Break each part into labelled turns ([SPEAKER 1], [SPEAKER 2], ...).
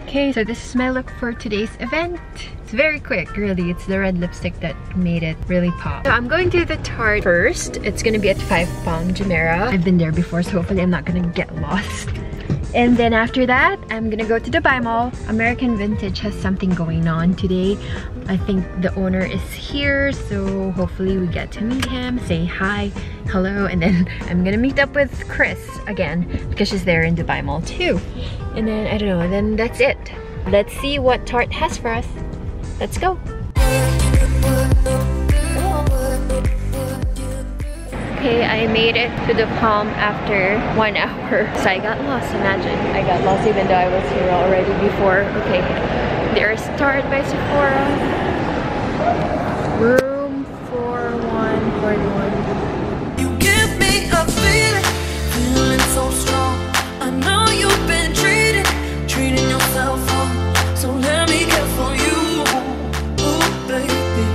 [SPEAKER 1] Okay, so this is my look for today's event. It's very quick, really. It's the red lipstick that made it really pop. So I'm going to the Tarte first. It's gonna be at 5 Pound Jumeirah. I've been there before, so hopefully I'm not gonna get lost. And then after that, I'm gonna go to the Dubai Mall. American Vintage has something going on today. I think the owner is here, so hopefully we get to meet him, say hi, hello, and then I'm gonna meet up with Chris again because she's there in Dubai Mall too. And then, I don't know, then that's it. Let's see what Tarte has for us. Let's go. Okay, I made it to the Palm after 1 hour. So I got lost, imagine. I got lost even though I was here already before. Okay, there's Tarte by Sephora. Room 4141.
[SPEAKER 2] You give me a feeling so strong. I know you've been treating yourself wrong. So let me care for you, ooh, baby.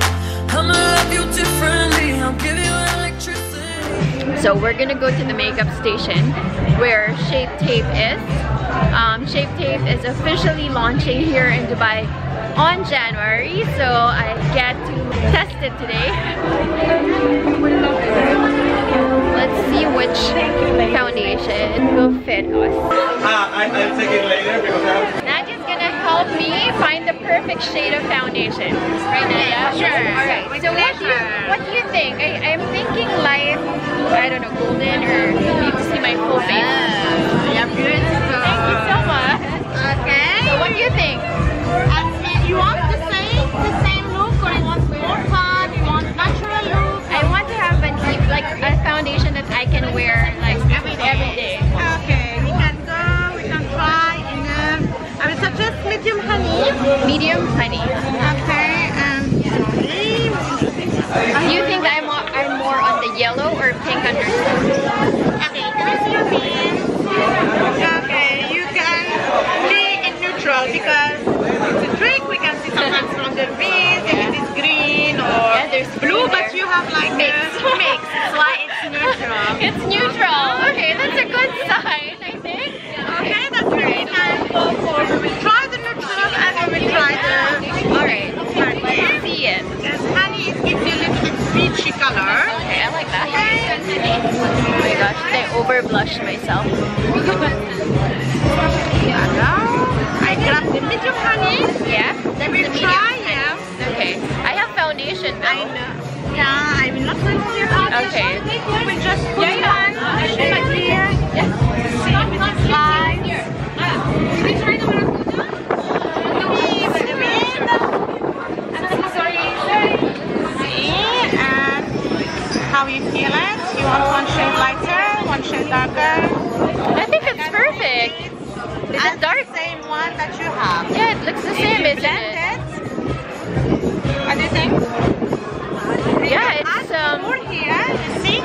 [SPEAKER 2] I'ma love you differently. I'll give you electricity.
[SPEAKER 1] So we're gonna go to the makeup station where Shape Tape is. Shape Tape is officially launching here in Dubai on January, so I get to test it today. Let's see which foundation will fit us.
[SPEAKER 3] I'll take it later because
[SPEAKER 1] Nadia's gonna help me find the perfect shade of foundation. Right, Nadia? Sure. Alright, so what do you think? I'm thinking light, I don't know, golden, or maybe to see my full face.
[SPEAKER 4] You're beautiful.
[SPEAKER 1] Thank you so much.
[SPEAKER 4] Okay.
[SPEAKER 1] So what do you think?
[SPEAKER 4] You want the same look, or you want more fun? You want natural look?
[SPEAKER 1] I want to have a foundation that I can wear like every day.
[SPEAKER 4] Okay, we can go. We can try. I will suggest medium honey.
[SPEAKER 1] Medium honey.
[SPEAKER 4] Okay.
[SPEAKER 1] Do you think I'm more on the yellow or pink undertone?
[SPEAKER 4] Okay, can I see your pin? Okay, you can be in neutral because it's a trick. We can see sometimes from the wrist, if it is green or
[SPEAKER 1] there's
[SPEAKER 4] blue, but you have like
[SPEAKER 1] mix.
[SPEAKER 4] mix. That's why it's neutral.
[SPEAKER 1] It's neutral. Okay, that's a good sign, I think.
[SPEAKER 4] Okay, that's very nice. We will try the neutral and we will try the
[SPEAKER 1] Alright, let's see it.
[SPEAKER 4] yes, honey. It gives you a little bit peachy color.
[SPEAKER 1] Okay, I like that. Oh my gosh, did I over blush myself?
[SPEAKER 4] I grabbed the medium honey.
[SPEAKER 1] Yeah, that's
[SPEAKER 4] We
[SPEAKER 1] the
[SPEAKER 4] will
[SPEAKER 1] medium.
[SPEAKER 4] try, yeah.
[SPEAKER 1] Okay, I have foundation though.
[SPEAKER 4] I know. Yeah, I will not remove your foundation.
[SPEAKER 1] Okay.
[SPEAKER 4] We just put on the shade here.
[SPEAKER 1] Yeah.
[SPEAKER 4] See if it is light. How you feel it? You want one shade lighter, one shade darker?
[SPEAKER 1] I think it's perfect. Is it dark?
[SPEAKER 4] The same one that you have.
[SPEAKER 1] Yeah, it looks the same, isn't
[SPEAKER 4] Blend
[SPEAKER 1] it?
[SPEAKER 4] it. What do you think?
[SPEAKER 1] Yeah, it's
[SPEAKER 4] More here, you see?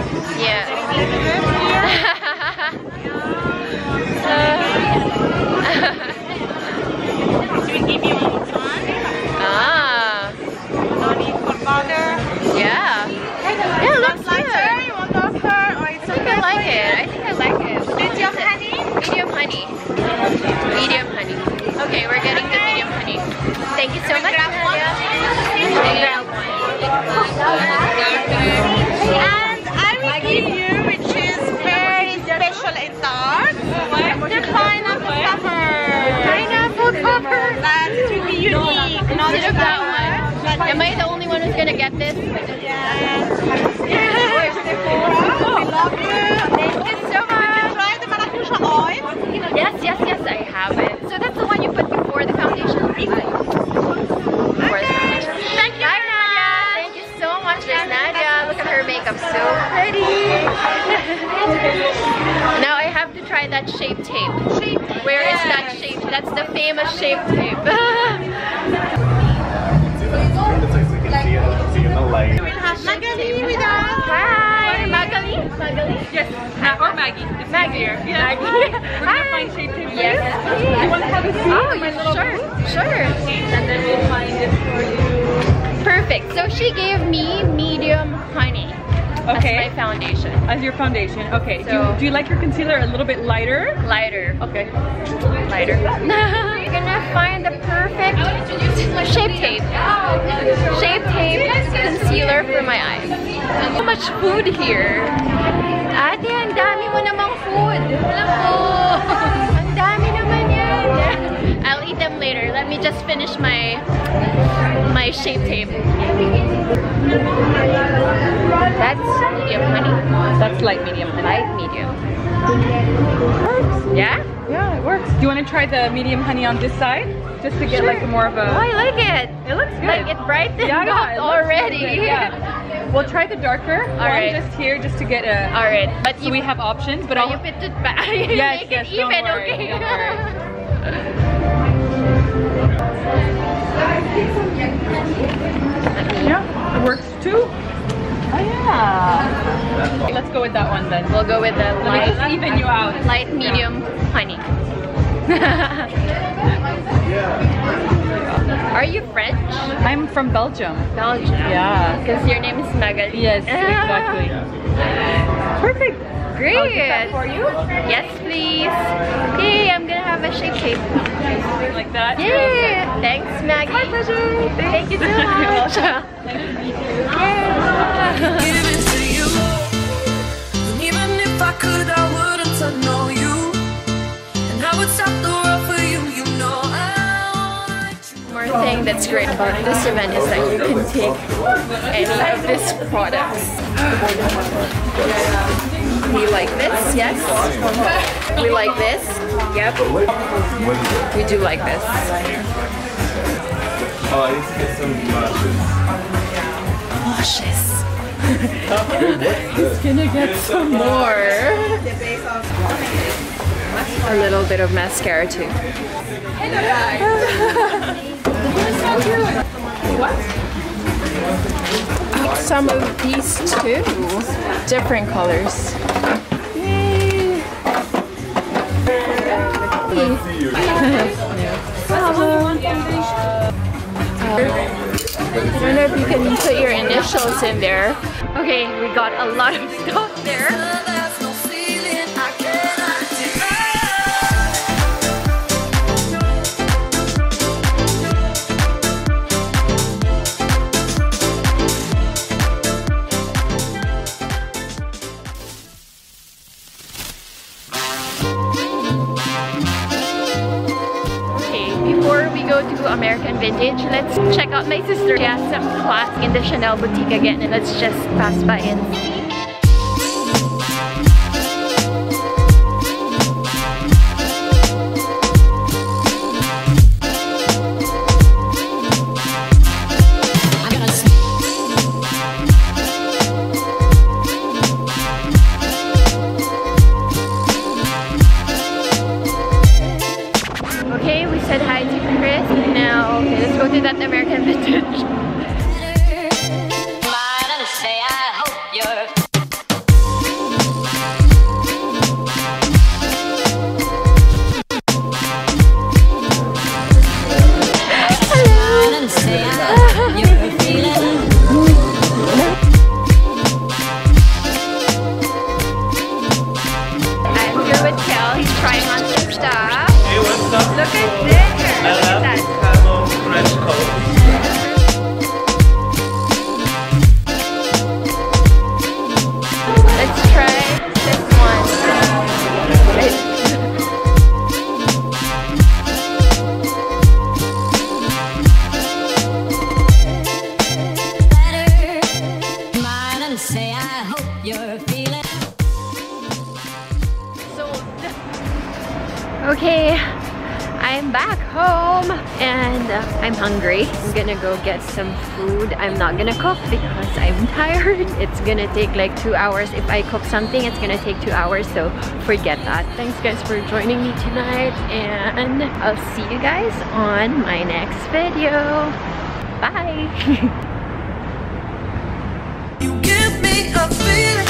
[SPEAKER 1] yeah.
[SPEAKER 4] There is a little bit here. We give you one more time.
[SPEAKER 1] Ah,
[SPEAKER 4] No need for powder.
[SPEAKER 1] yeah. Yeah, it looks
[SPEAKER 4] lighter,
[SPEAKER 1] good.
[SPEAKER 4] you want darker, or it's
[SPEAKER 1] I think I like it. I think I like it.
[SPEAKER 4] medium honey?
[SPEAKER 1] Medium honey. Medium honey. Okay, we're getting the medium honey. Thank you so much, Nadia.
[SPEAKER 4] And I will give you, which is very special in Tarte, the pineapple cover.
[SPEAKER 1] Pineapple cover.
[SPEAKER 4] That will be unique. Not
[SPEAKER 1] Instead of that one. Am I the only one who's gonna get this?
[SPEAKER 4] Yes. We love you.
[SPEAKER 1] Thank you so much.
[SPEAKER 4] Try the maracuja oil.
[SPEAKER 1] Yes, I have it. So that's the one you put before the foundation? Before the foundation.
[SPEAKER 4] Thank you.
[SPEAKER 1] Hi, Nadia. Thank you so much, Miss Nadia. Look at her makeup, so pretty. Now I have to try that Shape Tape. Where is that shape? That's the famous Shape Tape.
[SPEAKER 4] We'll have Magali with us.
[SPEAKER 1] Hi, Magali.
[SPEAKER 5] Yes, or Maggie. It's
[SPEAKER 1] Maggie.
[SPEAKER 5] easier. Yeah.
[SPEAKER 1] Maggie.
[SPEAKER 5] We're gonna find Shape Tape for you.
[SPEAKER 1] Yes, please.
[SPEAKER 5] You want to have a seat?
[SPEAKER 1] Oh,
[SPEAKER 5] in my little booth?
[SPEAKER 1] sure.
[SPEAKER 5] And then we'll find it for you.
[SPEAKER 1] Perfect. So she gave me medium honey.
[SPEAKER 5] Okay.
[SPEAKER 1] as my foundation.
[SPEAKER 5] As your foundation. Okay.
[SPEAKER 1] So-
[SPEAKER 5] do you like your concealer a little bit lighter?
[SPEAKER 1] Lighter.
[SPEAKER 5] Okay.
[SPEAKER 1] Lighter. We're gonna find the perfect shape tape. Shape tape concealer for my eyes. So much food here. Ate, ang dami mo namang food. Alam ko. Ang dami naman yan. I'll eat them later. Let me just finish my shape tape. That's medium, honey.
[SPEAKER 5] That's light medium.
[SPEAKER 1] Light medium. Yeah?
[SPEAKER 5] Yeah, it works. Do you want to try the medium honey on this side? Just to get like more of a...
[SPEAKER 1] Oh, I like it.
[SPEAKER 5] It looks good.
[SPEAKER 1] Like it brightened
[SPEAKER 5] Yeah,
[SPEAKER 1] up
[SPEAKER 5] it looks
[SPEAKER 1] already.
[SPEAKER 5] good, yeah. We'll try the darker one
[SPEAKER 1] Alright.
[SPEAKER 5] just here, just to get a...
[SPEAKER 1] Alright, but
[SPEAKER 5] So we have options, but
[SPEAKER 1] you
[SPEAKER 5] I'll...
[SPEAKER 1] put it back. You
[SPEAKER 5] Yes,
[SPEAKER 1] make
[SPEAKER 5] yes,
[SPEAKER 1] it
[SPEAKER 5] don't
[SPEAKER 1] even,
[SPEAKER 5] worry,
[SPEAKER 1] okay?
[SPEAKER 5] don't worry. Yeah, it works too. Oh yeah. Let's go with that one then.
[SPEAKER 1] We'll go with the
[SPEAKER 5] Let me just even you out.
[SPEAKER 1] light medium honey. Are you French?
[SPEAKER 5] I'm from Belgium.
[SPEAKER 1] Belgium.
[SPEAKER 5] Yeah.
[SPEAKER 1] Because your name is Magali.
[SPEAKER 5] Yes, exactly. Perfect.
[SPEAKER 1] Great.
[SPEAKER 5] I'll get that for you.
[SPEAKER 1] Yes, please. Okay, I'm gonna have a shape tape.
[SPEAKER 5] Like that.
[SPEAKER 1] Yeah. Thanks, Maggie. My pleasure. Thank you so much. Yeah.
[SPEAKER 2] Give it to you. And even if I could, I wouldn't know you. And I would stop the world for you. You know I want you.
[SPEAKER 1] One more thing that's great about this event is that you can take any of these products. We like this, yes. We like this, yep. We do like this.
[SPEAKER 3] Oh, I need to get some
[SPEAKER 1] Luscious. He's gonna get some more. A little bit of mascara too. Some of these too. Different colors. Yay! I don't know if you can put your initials in there. Okay, we got a lot of stuff there.
[SPEAKER 2] There's no feeling I cannot deny.
[SPEAKER 1] Okay, before we go to American Vintage, let's check out my sister. She has some class in the Chanel boutique again, and let's just pass by and see. Okay, we said hi to Chris. Now, okay, let's go to that American Vintage.
[SPEAKER 2] Smile and say I hope you're smile and say I hope you're feeling.
[SPEAKER 1] I'm here with Kel. He's trying on some stuff.
[SPEAKER 3] Hey, what's up?
[SPEAKER 1] Look at this.
[SPEAKER 3] I
[SPEAKER 1] Look at
[SPEAKER 3] love
[SPEAKER 1] that.
[SPEAKER 3] camo French coat.
[SPEAKER 1] Let's try this one.
[SPEAKER 2] Better smile and say I hope you're feeling.
[SPEAKER 1] Okay, I'm back home and I'm hungry. I'm gonna go get some food. I'm not gonna cook because I'm tired. It's gonna take like 2 hours. If I cook something, it's gonna take 2 hours, so forget that. Thanks guys for joining me tonight, and I'll see you guys on my next video. Bye!
[SPEAKER 2] You give me a feeling.